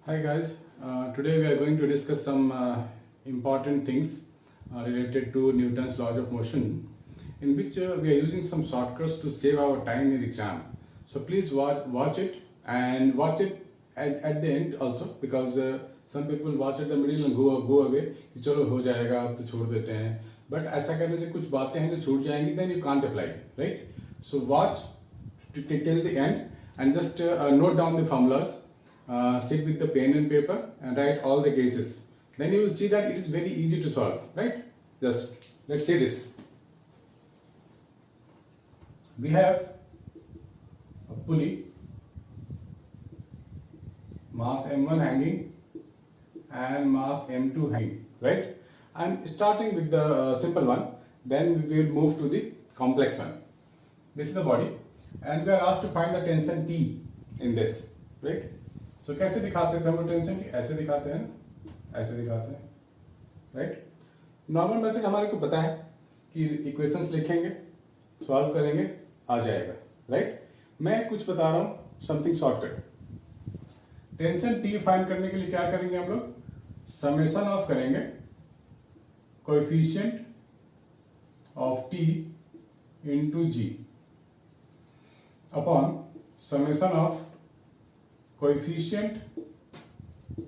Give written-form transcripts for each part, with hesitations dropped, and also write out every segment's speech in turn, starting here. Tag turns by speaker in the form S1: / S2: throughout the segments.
S1: Hi guys, today we are going to discuss some important things related to Newton's laws of motion, in which we are using some shortcuts to save our time in exam. So please watch it and watch it at the end also, because some people watch at the middle and go away कि चलो हो जाएगा अब तो छोड़ देते हैं, but ऐसा करने से कुछ बातें हैं जो छूट जाएंगी, then you can't apply, right? So watch till the end and just note down the formulas, sit with the pen and paper and write all the cases. Then you will see that it is very easy to solve, right? Just let's see this. We have a pulley, mass m1 hanging and mass m2 hanging, right? I'm starting with the simple one, then we will move to the complex one. This is the body and we are asked to find the tension T in this, right? So कैसे दिखाते थे हम लोग tension T? ऐसे दिखाते हैं ना, ऐसे दिखाते हैं, राइट? नॉर्मल मेथड हमारे को पता है कि इक्वेशंस लिखेंगे, सॉल्व करेंगे, आ जाएगा, राइट? मैं कुछ बता रहा हूँ, something shortcut. Tension T find करने के लिए क्या करेंगे हम लोग? समेशन ऑफ करेंगे coefficient of T into G upon summation of coefficient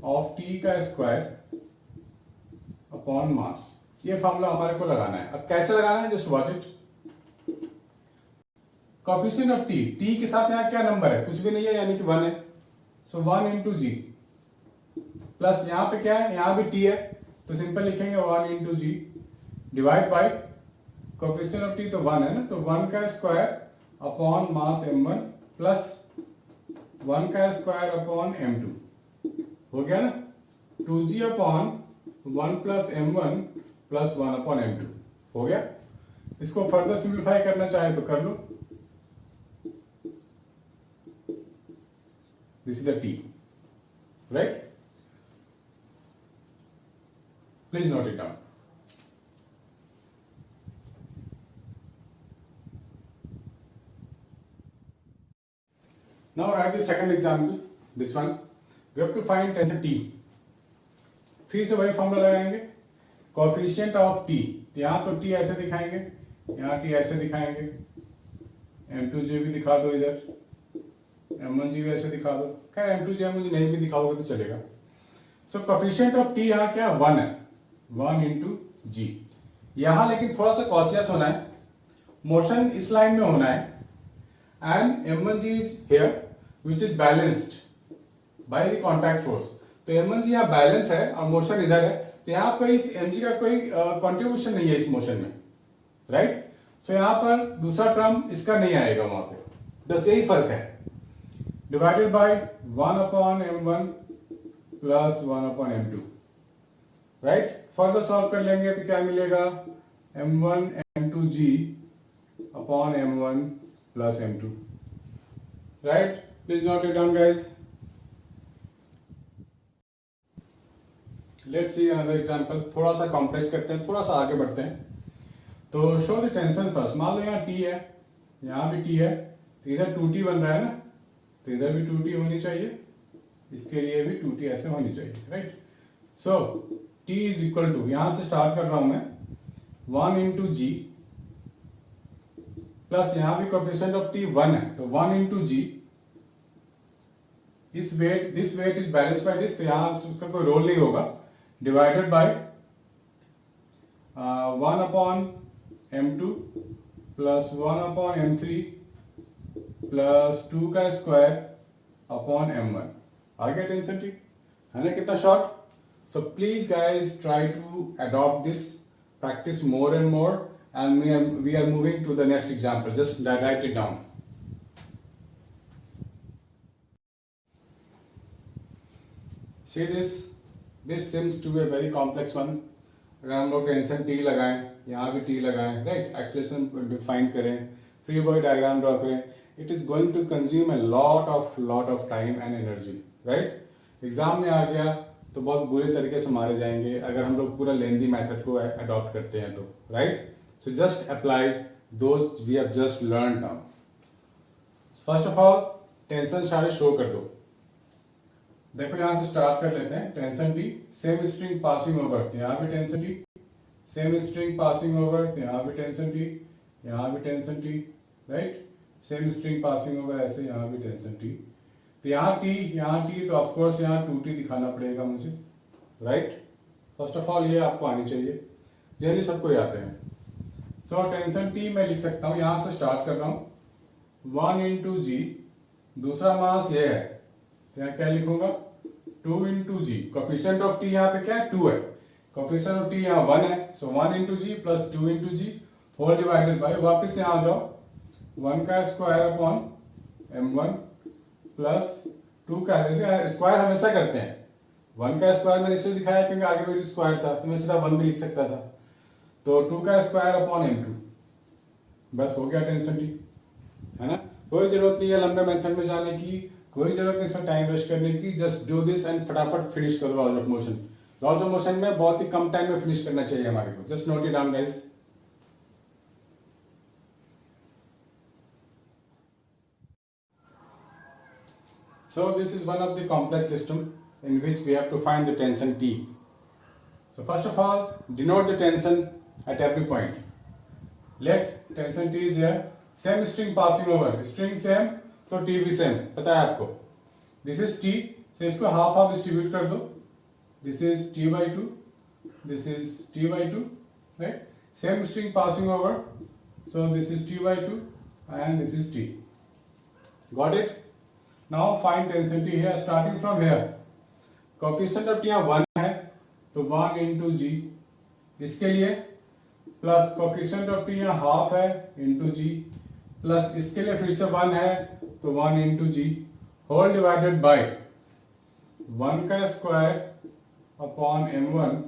S1: of T का स्क्वायर अपॉन मास। ये फॉर्मूला हमारे को लगाना है। अब कैसे लगाना है? Just watch it. Coefficient of T, T के साथ यहाँ क्या नंबर है? कुछ भी नहीं है, यानी कि 1 है। सो 1 इंटू जी प्लस यहाँ पे क्या है? यहाँ भी T है, तो सिंपल लिखेंगे 1 into g divide by coefficient of T तो 1 है ना, तो 1 का square upon mass m1 plus 1 का स्क्वायर अपॉन m2 हो गया ना, 2g upon 1 plus m1 plus 1 upon m2 हो गया। इसको फर्दर सिंप्लीफाई करना चाहे तो कर लो। This is the T, right? Please note it down. Now write the second example, this one. We have to find tension T. फिर से वही फॉर्मूला लगाएंगे, कोएफिशिएंट ऑफ T। यहाँ तो T ऐसे दिखाएंगे, यहाँ T ऐसे दिखाएंगे, M2G भी दिखा दो, इधर M1G भी ऐसे दिखा दो। खैर M2G M1G नहीं भी दिखाओगे तो चलेगा। सो कोएफिशिएंट ऑफ T यहाँ क्या 1 है, 1 इंटू जी। यहाँ लेकिन थोड़ा सा कॉशियस होना है, मोशन इस लाइन में होना है and m1g is here which is balanced by the contact force। तो m1g यहाँ बैलेंस है और मोशन इधर है, तो यहाँ पर इस mg का कोई कंट्रीब्यूशन नहीं है इस मोशन में, राइट? सो यहाँ पर दूसरा टर्म इसका नहीं आएगा वहां पे, बस यही फर्क है। Divided by 1 upon m1 plus 1 upon m2, right? Further solve कर लेंगे तो क्या मिलेगा? m1 m2g upon m1 plus m2, right? Please note it down, guys. Let's see another example. थोड़ा सा कॉम्प्लेक्स करते हैं, थोड़ा सा आगे बढ़ते हैं। तो शो द टेंशन फर्स्ट। मान लो यहाँ T है, यहाँ भी T है, तो इधर 2T बन रहा है ना, तो इधर भी 2T होनी चाहिए, इसके लिए भी 2T ऐसे होनी चाहिए, right? So T is equal to, यहाँ से स्टार्ट कर रहा हूं मैं, 1 इंटू जी प्लस यहां भी कोएफिशिएंट ऑफ T 1 है, तो 1 into g, this weight is balance by this, तो यहां उसका कोई रोल नहीं होगा, divided by 1 upon m2 plus 1 अपॉन m3 प्लस 2 का स्क्वायर अपॉन m1। आ गया टेंशन T, है ना? कितना short. So please guys try to adopt this, practice more and more, and we are moving to the next example. Just write it down. See this seems to be a very complex one. अगर हम लोग tension T लगाएं, यहाँ भी T लगाएं, right? Acceleration define करें, free body diagram draw करें, it is going to consume a lot of time and energy, right? Exam में आ गया तो बहुत बुरे तरीके से मारे जाएंगे अगर हम लोग पूरा लेंदी मेथड को अडॉप्ट करते हैं तो, right? So just apply those we have just learned now. First of all, tension सारे शो कर दो। देखो यहाँ से स्टार्ट कर लेते हैं। Tension T, same string passing over, यहाँ पे tension T, same string passing over, यहाँ पे टेंशन टी, यहाँ भी tension T, right, same string passing over, ऐसे यहाँ भी टेंशन टी। तो यहाँ टी, तो ऑफकोर्स यहाँ 2t दिखाना पड़ेगा मुझे, राइट। फर्स्ट ऑफ ऑल ये आपको आनी चाहिए, जल्दी सबको आते हैं। सो टेंशन टी मैं लिख सकता हूँ, यहाँ से स्टार्ट कर रहा हूँ 1 इंटू जी, दूसरा मास ये है, तो यहाँ क्या लिखूंगा 2 into g, coefficient of T यहाँ पे क्या है 2 है, कोफिशिएंट ऑफ टी यहाँ 1 है, so 1 into ji plus 2 into ji whole divided by, वापिस यहाँ आ जाओ 1 का स्क्वायर अपॉन m1 प्लस 2 का स्क्वायर हमेशा करते हैं। 1 का स्क्वायर मैंने इसलिए दिखाया क्योंकि आगे भी स्क्वायर था, तो मैं सीधा 1 भी लिख सकता था, तो 2 का स्क्वायर अपॉन m2, बस हो गया टेंशन टी, है ना। कोई जरूरत नहीं है लंबे मेथड में जाने की, कोई जरूरत नहीं इसमें टाइम वेस्ट करने की, जस्ट डू दिस एंड फटाफट फिनिश करो laws of motion. Laws of motion में बहुत ही कम टाइम में फिनिश करना चाहिए हमारे को, just note it down guys. So this is one of the complex system in which we have to find the tension T. So first of all, denote the tension at every point. Let tension T is here. Same string passing over. String same, तो T भी same. पता है आपको. This is T. So इसको half half distribute कर दो. This is T by 2. This is T by 2. Right? Same string passing over. So this is T by 2 and this is T. Got it? Now find tension T here, starting from here. Coefficient of T यहाँ 1 है, तो 1 into G, इसके लिए plus coefficient of T यहाँ half है into जी, plus इसके लिए फिर से 1 है, तो 1 into ji whole divided by 1 का square upon m1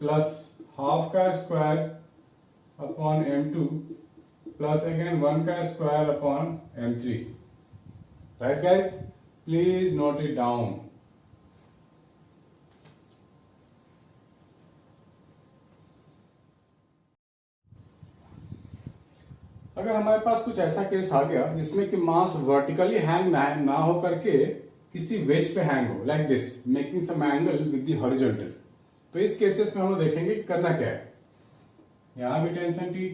S1: plus half का square upon m2 plus again 1 का square upon m3। Right guys, please note it down. अगर हमारे पास कुछ ऐसा केस आ गया जिसमें कि मास वर्टिकली हैंग ना हो करके किसी वेज पे हैंग हो, like this, making some angle with the horizontal, तो इस केसेस में हम लोग देखेंगे करना क्या है। यहां भी टेंशन टी,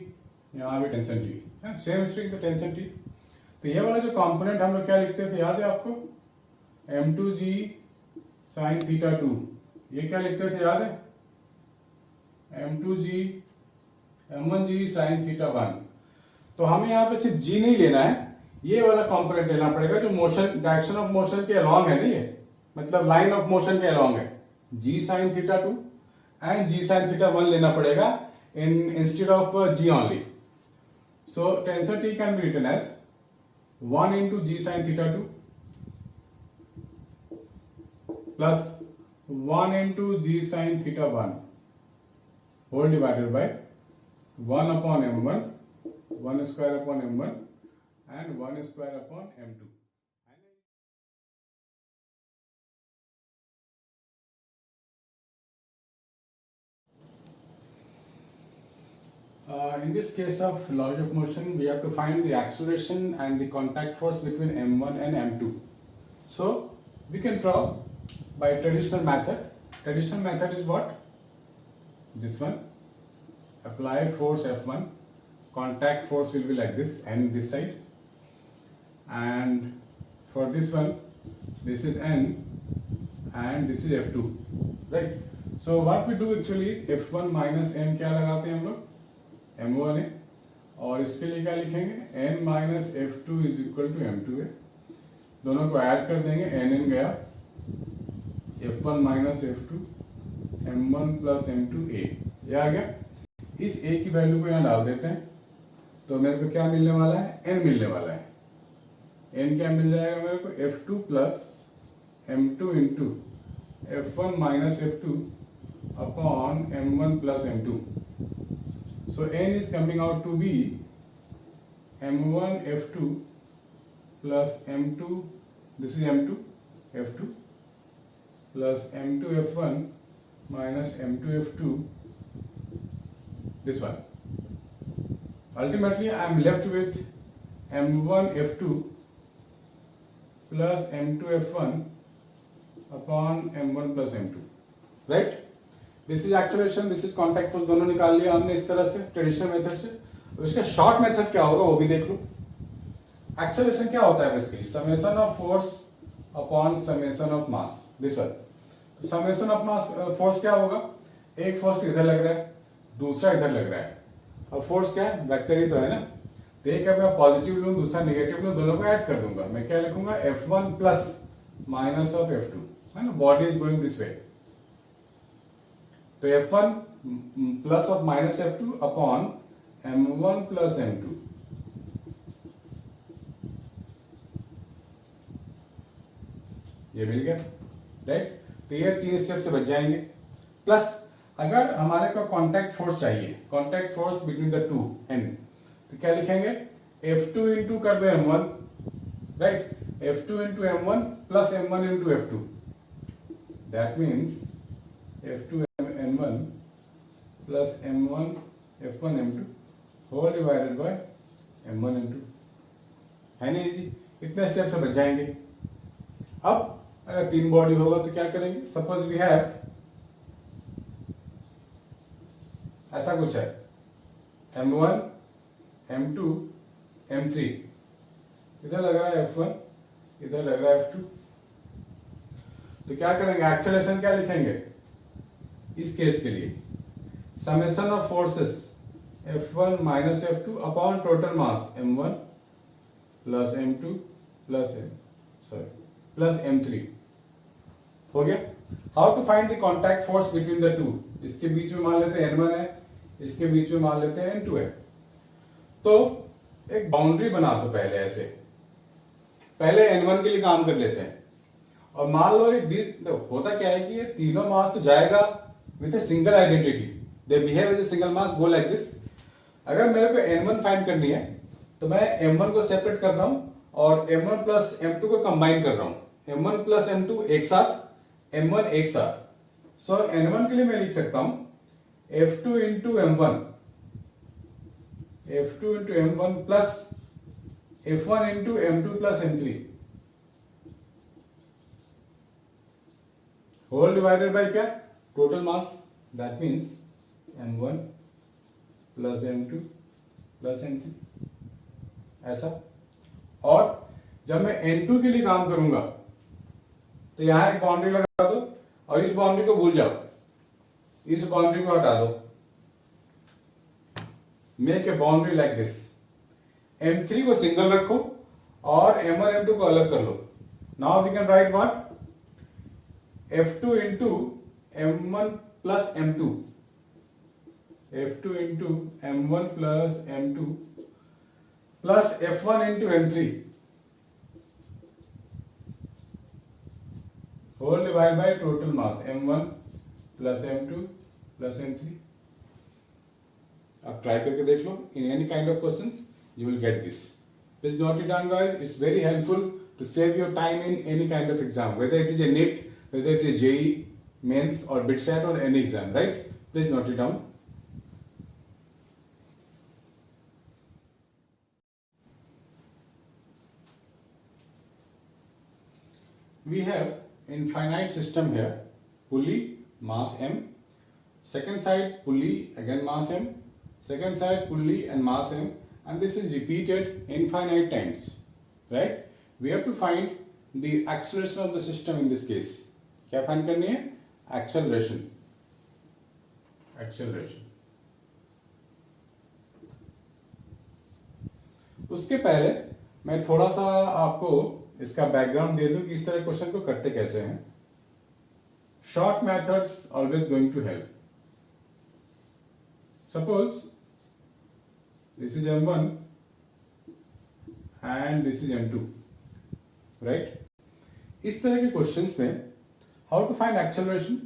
S1: यहां भी टेंशन टी, सेम स्ट्रिंग तो टेंशन टी। तो ये वाला जो कंपोनेंट हम लोग क्या लिखते थे याद है आपको, m2g sin थीटा 2, ये क्या लिखते थे याद है, m2g m1g sin थीटा 1। तो हमें यहाँ पे सिर्फ g नहीं लेना है, ये वाला कंपोनेंट लेना पड़ेगा जो मोशन, डायरेक्शन ऑफ मोशन के अलोंग है ना, ये मतलब लाइन ऑफ मोशन के अलोंग है, g sin थीटा 2 एंड g sin थीटा 1 लेना पड़ेगा instead of g only. So tension t can be written as 1 into g sin theta 2 plus 1 into g sin theta 1 whole divided by 1 upon m1, 1 square upon m1 and 1 square upon m2. In this case of laws of motion, we have to find the acceleration and the contact force between m1 and m2. So we can draw by traditional method. Traditional method is what? This one. Apply force F1. Contact force will be like this, N this side. And for this one, this is N and this is F2. Right? So what we do actually is F1 minus N क्या लगाते हैं हम लोग? m1 है, और इसके लिए क्या लिखेंगे n minus f2 is equal to m2 है, दोनों को ऐड कर देंगे, n गया f1 minus f2 m1 plus m2 a, ये आ गया। इस a की वैल्यू को यहाँ डाल देते हैं, तो मेरे को क्या मिलने वाला है, n मिलने वाला है। n क्या मिल जाएगा मेरे को, f2 plus m2 into f1 minus f2 upon m1 plus m2। So n is coming out to be m1 f2 plus m2, this is m2 f2 plus m2 f1 minus m2 f2, this one. Ultimately I am left with m1 f2 plus m2 f1 upon m1 plus m2, right. This is acceleration, this is contact force, दोनों निकाल लिया हमने इस तरह से traditional method से। इसका short method क्या होगा वो भी देख लो। एक्सेलरेशन क्या होता है basically, summation of force upon summation of mass, this one. तो समेशन ऑफ मास फोर्स क्या होगा, एक फोर्स इधर लग रहा है, दूसरा इधर लग रहा है, और फोर्स क्या है, वेक्टर ही तो है ना। तो एक मैं पॉजिटिव लूँ, दूसरा नेगेटिव लूँ, दोनों को ऐड कर दूंगा। मैं क्या लिखूंगा, F1 plus minus of F2, है ना, body is going this way. तो F1 plus of minus F2 upon M1 plus M2, ये मिल गया, राइट। तो ये 3 स्टेप से बच जाएंगे। प्लस अगर हमारे को कांटेक्ट फोर्स चाहिए, contact force between the two एन, तो क्या लिखेंगे, F2 इंटू कर दो M1, right, F2 into M1 plus M1 into F2, that means F2 M1 plus M1 F1 M2 whole divided by M1 M2, है नहीं जी, इतने स्टेप से बच जाएंगे। अब अगर 3 बॉडी होगा तो क्या करेंगे, सपोज वी हैव ऐसा कुछ है, M1 M2 M3, इधर लग रहा है F1, इधर लग रहा है F2। तो क्या करेंगे, एक्सेलरेशन क्या लिखेंगे इस केस के लिए, summation of forces F1 minus F2 upon total mass M1 plus M2 plus M3, हो गया। How to find the contact force between the two, इसके बीच में मान लेते हैं N1 है, इसके बीच में मान लेते हैं N2 है। तो एक बाउंड्री बना दो पहले, ऐसे पहले N1 के लिए काम कर लेते हैं, और मान लो होता क्या है कि ये तीनों मास तो जाएगा with a single identity, they behave with a single mass, go like this. अगर मेरे को N1 फाइंड करनी है तो मैं M1 को सेपरेट कर रहा हूं और M1 प्लस M2 को कंबाइन कर रहा हूं, M1 प्लस M2 एक साथ, M1 एक साथ। सो N1 के लिए मैं लिख सकता हूं F2 into M1, F2 into M1 plus F1 into M2 plus M3 whole divided by क्या, total mass, that means M1 plus M2 plus M3, ऐसा। और जब मैं N2 के लिए काम करूंगा तो यहां एक बाउंड्री लगा दो और इस बाउंड्री को भूल जाओ, इस बाउंड्री को हटा दो, make a boundary like this. M3 को सिंगल रखो और M1 M2 को अलग कर लो। Now we can write what, F2 into M1 plus M2, F2 into M1 plus M2 plus F1 into M3 whole divide by total mass M1 plus M2 plus M3। आप try करके देख लो, in any kind of questions you will get this. Please note it down guys, it's very helpful to save your time in any kind of exam, whether it is a NET, whether it is JEE mains or BITSAT or any exam, right? Please note it down. We have infinite system here, pulley, mass m, second side pulley, again mass m, second side pulley and mass m, and this is repeated infinite times, right? We have to find the acceleration of the system in this case. क्या find करनी है, acceleration, acceleration। उसके पहले मैं थोड़ा सा आपको इसका बैकग्राउंड दे दूं कि इस तरह क्वेश्चन को करते कैसे हैं। Short methods always going to help. Suppose this is M1 and this is M2, right? इस तरह के क्वेश्चंस में हाउ टू फाइंड एक्सेलरेशन,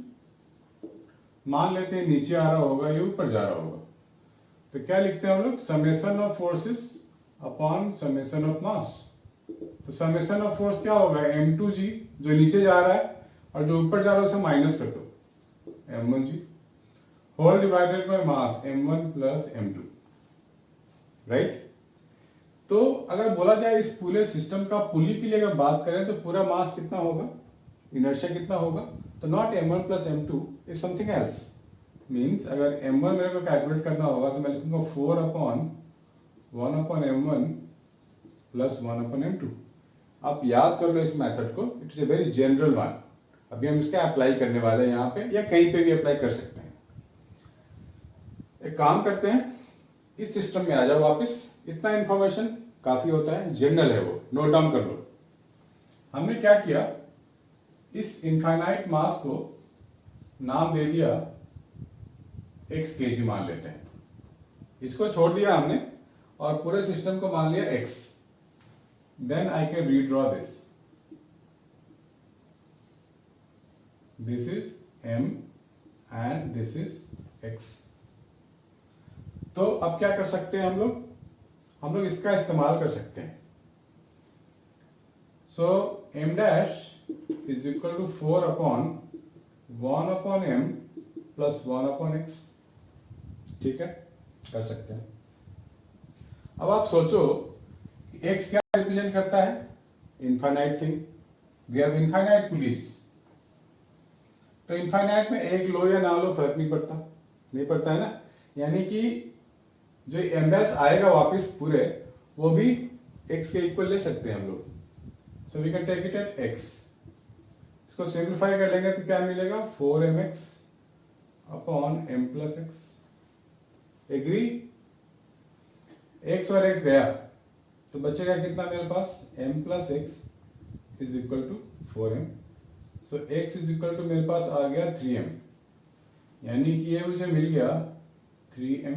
S1: मान लेते हैं नीचे आ रहा होगा या ऊपर जा रहा होगा, तो क्या लिखते हैं हम लोग, summation of forces upon summation of mass. तो समेशन ऑफ फोर्स क्या होगा, M2G जो नीचे जा रहा है और जो ऊपर जा रहा है उसे माइनस कर दो, M1G whole divided by mass M1 plus M2, right. तो अगर बोला जाए इस पूरे सिस्टम का पुली के लिए अगर बात करें तो पूरा मास कितना होगा, इनर्शिया कितना होगा, तो not m1 plus m2 is something else. Means अगर m1 मेरे को कैलकुलेट करना होगा तो मैं लिखूंगा 4/1/m1 प्लस 1/m2। आप याद कर लो इस मेथड को, it is a very general one. अभी हम इसका अप्लाई करने वाले हैं यहाँ पे, या कहीं पे भी अप्लाई कर सकते हैं। एक काम करते हैं, इस सिस्टम में आ जाओ वापस। इतना इंफॉर्मेशन काफी होता है, जनरल है वो, नोट डाउन कर लो। हमने क्या किया, इस इनफाइनाइट मास को नाम दे दिया x kg मान लेते हैं। इसको छोड़ दिया हमने और पूरे सिस्टम को मान लिया x। Then I can redraw this, this is m and this is x। तो अब क्या कर सकते हैं हम लोग इसका इस्तेमाल कर सकते हैं। So m dash is equal to 4/1/m plus 1/x। ठीक है, कर सकते हैं। अब आप सोचो x क्या रिप्रेजेंट करता है, infinite thing. We have infinite pulleys. तो इनफाइनाइट में एक लो या ना लो फर्क नहीं पड़ता, नहीं पड़ता है ना। यानी कि जो m डैश आएगा वापस पूरे, वो भी x के इक्वल ले सकते हैं हम लोग। So we can take it at x। इसको सिंप्लीफाई कर लेंगे तो क्या मिलेगा, 4mx upon m plus x। Agree, x और x गया तो बचेगा कितना मेरे पास, m plus x is equal to 4m। So x is equal to मेरे पास आ गया 3m, यानी कि ये मुझे मिल गया 3m।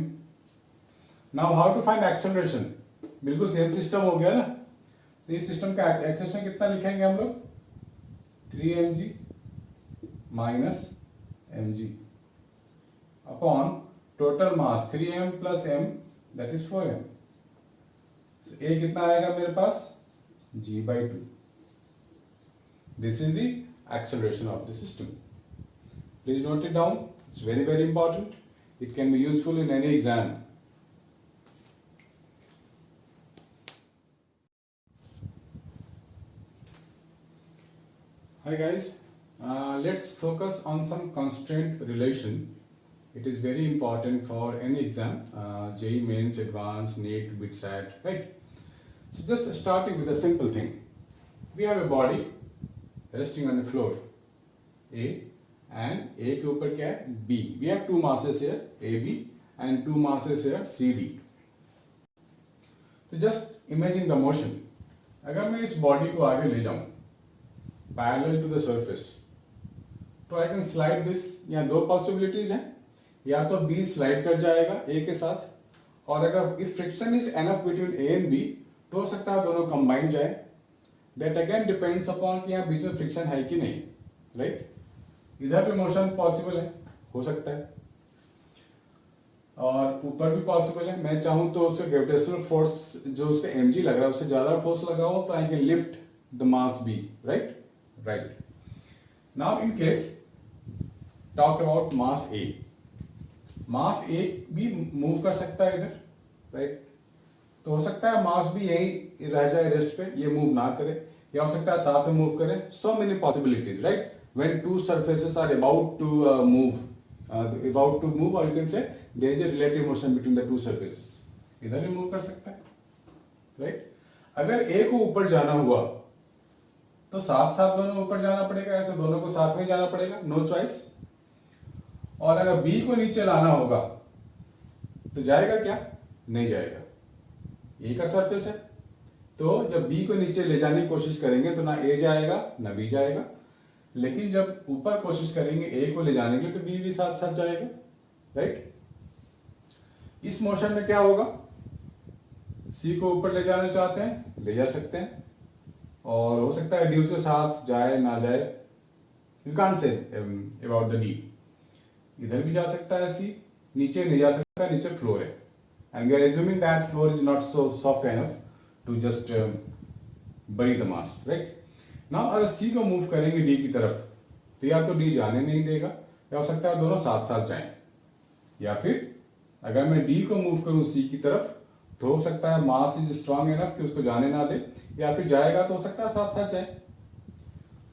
S1: Now how to find acceleration, बिल्कुल सेम सिस्टम हो गया ना। तो इस सिस्टम का एक्सेलरेशन कितना लिखेंगे हम लोग, 3mg minus mg upon total mass 3m plus m that is 4m। So, a कितना आएगा मेरे पास, g/2। This is the acceleration of the system. Please note it down, it's very very important. It can be useful in any exam. Hi guys, let's focus on some constraint relation. It is very important for any exam, JEE Mains, Advanced, NEET, BITSAT, right? So just starting with a simple thing. We have a body resting on the floor, A, and A के ऊपर क्या है, B. We have two masses here, AB, and two masses here, CD. So just imagine the motion. अगर मैं इस body को आगे ले जाऊं parallel to the surface, तो I can slide this। यहाँ दो possibilities हैं, या तो B slide कर जाएगा A के साथ, और अगर if friction is enough between A and B तो हो सकता है दोनों combine जाए। That again depends upon कि यहाँ बीच में friction है कि नहीं, right? इधर भी motion possible है, हो सकता है, और ऊपर भी possible है। मैं चाहूँ तो उसका gravitational force जो उसका mg लग रहा है उससे ज़्यादा force लगाऊँ तो I can lift the mass B, right? Right. Now in case talk about mass A. Mass A भी move कर सकता है इधर, right? तो हो सकता है mass भी यही रह जाए रेस्ट पे, ये move ना करे, या हो सकता है साथ में move करे। So many possibilities, right? When two surfaces are about to move, or you can say there is a relative motion between the two surfaces. इधर भी move कर सकता है, right? अगर A को ऊपर जाना हुआ तो साथ साथ दोनों ऊपर जाना पड़ेगा, ऐसे दोनों को साथ में जाना पड़ेगा, नो चॉइस। और अगर B को नीचे लाना होगा तो जाएगा क्या, नहीं जाएगा, A का सरफेस है। तो जब B को नीचे ले जाने की कोशिश करेंगे तो ना A जाएगा ना B जाएगा, लेकिन जब ऊपर कोशिश करेंगे A को ले जाने के लिए तो B भी साथ साथ जाएगा, राइट? इस मोशन में क्या होगा, C को ऊपर ले जाना चाहते हैं, ले जा सकते हैं, और हो सकता है डी उसके साथ जाए ना जाए, you can't say about the D. इधर भी जा सकता है सी, नीचे नहीं जा सकता, नीचे फ्लोर है, and we are assuming that floor is not so soft enough to just bury the mass, right? Now अगर सी को मूव करेंगे डी की तरफ तो या तो डी जाने नहीं देगा, या हो सकता है दोनों साथ साथ जाएं, या फिर अगर मैं डी को मूव करूं सी की तरफ तो हो सकता है मास इज स्ट्रांग एनफ कि उसको जाने ना दे, या फिर जाएगा तो हो सकता है साथ साथ जाए।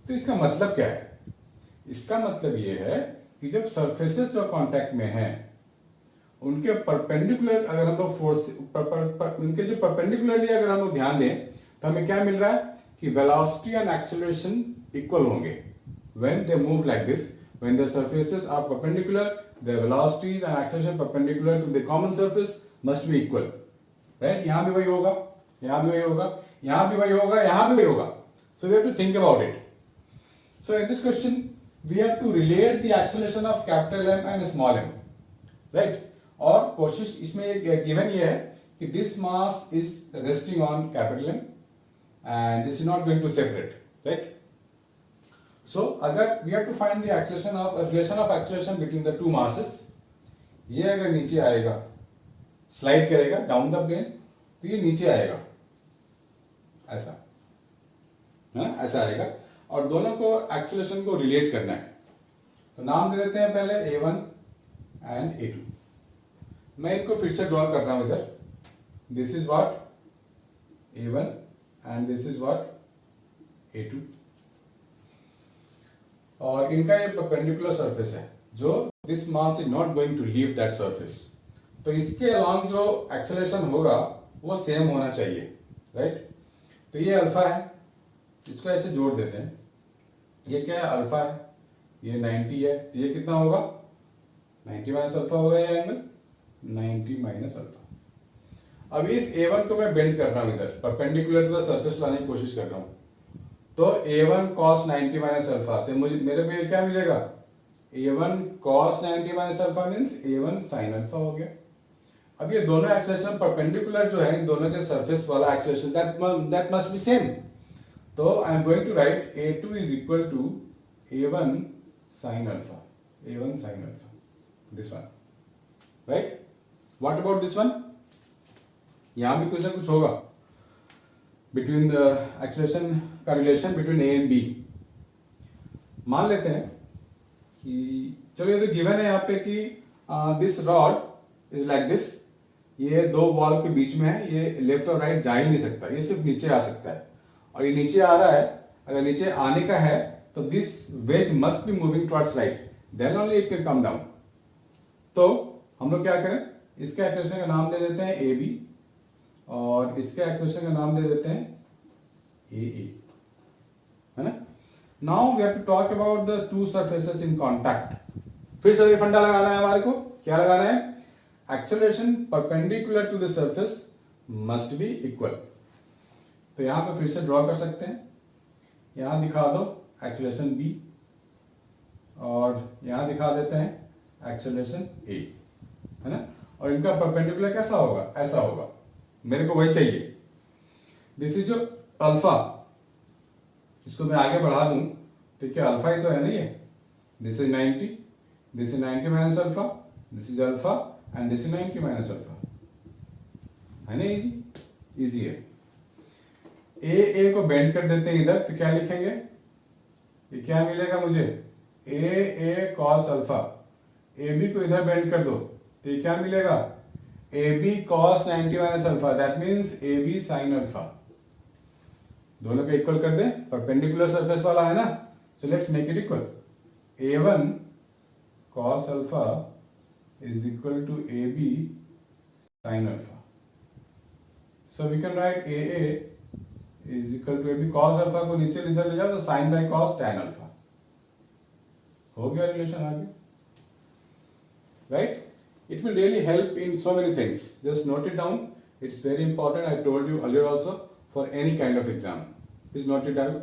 S1: तो इसका मतलब क्या है? इसका मतलब ये है कि जब सरफेसेस जो कांटेक्ट में हैं उनके परपेंडिकुलर अगर हम लोग फोर्स उनके जो परपेंडिकुलरली अगर हम लोग ध्यान दें तो हमें क्या मिल रहा है कि वेलोसिटी एंड एक्सेलरेशन इक्वल होंगे when they move like this, when the surfaces are perpendicular, their velocities and acceleration perpendicular to the common surface must be equal, right? यहाँ भी वही होगा, यहाँ भी वही होगा, यहाँ भी वही होगा, यहाँ भी वही होगा. So we have to think about it. So in this question, we have to relate the acceleration of capital M and small m, right? और कोशिश इसमें given ये है कि this mass is resting on capital M and this is not going to separate, right? So अगर we have to find the acceleration of relation of acceleration between the two masses, ये अगर नीचे आएगा slide करेगा down the plane तो ये नीचे आएगा ऐसा, है ऐसा आएगा और दोनों को एक्सेलरेशन को रिलेट करना है. तो नाम दे देते हैं पहले A1 एंड A2. मैं इनको फिर से ड्रॉ कर रहा हूं इधर. This is what A1 and this is what A2 और इनका ये परपेंडिकुलर सरफेस है जो this mass is not going to leave that surface. तो इसके अलॉन्ग जो एक्सेलरेशन होगा वो सेम होना चाहिए, राइट? तो ये अल्फा है, इसको ऐसे जोड़ देते हैं. ये क्या है? अल्फा है, ये 90 है, तो ये कितना होगा? 90 माइनस अल्फा होगा ये एंगल 90 माइनस अल्फा. अब इस A1 को मैं बेंड कर रहा हूं इधर परपेंडिकुलर टू द सरफेस लाने की कोशिश कर रहा हूं. तो A1 cos 90 माइनस अल्फा, तो मुझे मेरे पे क्या मिलेगा? A1 cos 90 minus alpha means A1 sin alpha हो गया. अब ये दोनों एक्सेलरेशन परपेंडिकुलर जो है इन दोनों के सरफेस वाला acceleration that must be same. तो I am going to write A2 is equal to A1 sin alpha, A1 sin alpha, this one, right? What about this one? यहां भी कुछ ना कुछ होगा बिटवीन द एक्सेलरेशन का रिलेशन बिटवीन A एंड B. मान लेते हैं कि चलो ये तो गिवन है यहाँ पे कि this rod is like this. ये दो वॉल के बीच में है, ये लेफ्ट और राइट जा ही नहीं सकता, ये सिर्फ नीचे आ सकता है. और ये नीचे आ रहा है, अगर नीचे आने का है तो this wedge must be moving towards right, then only it can come down. तो हम लोग क्या करें? इसके एक्सेलरेशन का नाम दे देते हैं AB और इसके एक्सेलरेशन का नाम दे देते हैं AA, है ना? Now we have to talk about the two surfaces in contact. फिर से फंडा लगाना है हमारे को. क्या लगाना है? Acceleration perpendicular to the surface must be equal. तो यहां पे फिर से ड्रॉ कर सकते हैं. यहां दिखा दो एक्सेलरेशन B और यहां दिखा देते हैं एक्सेलरेशन A, है ना? और इनका परपेंडिकुलर कैसा होगा? ऐसा होगा. मेरे को वही चाहिए. दिस इज जो अल्फा, इसको मैं आगे बढ़ा दूं तो क्या अल्फा ही तो है ना ये? This is 90, this is 90 minus alpha, this is alpha and this is 90 minus alpha, है ना? इजी इजी है. ए को बेंड कर देते हैं इधर, तो क्या लिखेंगे? ये क्या मिलेगा मुझे? A cos alpha. A B को इधर बेंड कर दो तो ये क्या मिलेगा? A B cos 90 minus alpha, that means A B sine alpha. दोनों को इक्वल कर दें, परपेंडिकुलर सरफेस वाला है ना, so let's make it equal. A1 cos alpha is equal to AB sin alpha. So we can write AA is equal to AB cos alpha को नीचे इधर ले जाओ तो sin by cos tan alpha. हो गया रिलेशन आगे, right? It will really help in so many things. Just note it down. It's very important. I told you earlier also for any kind of exam. Please note it down.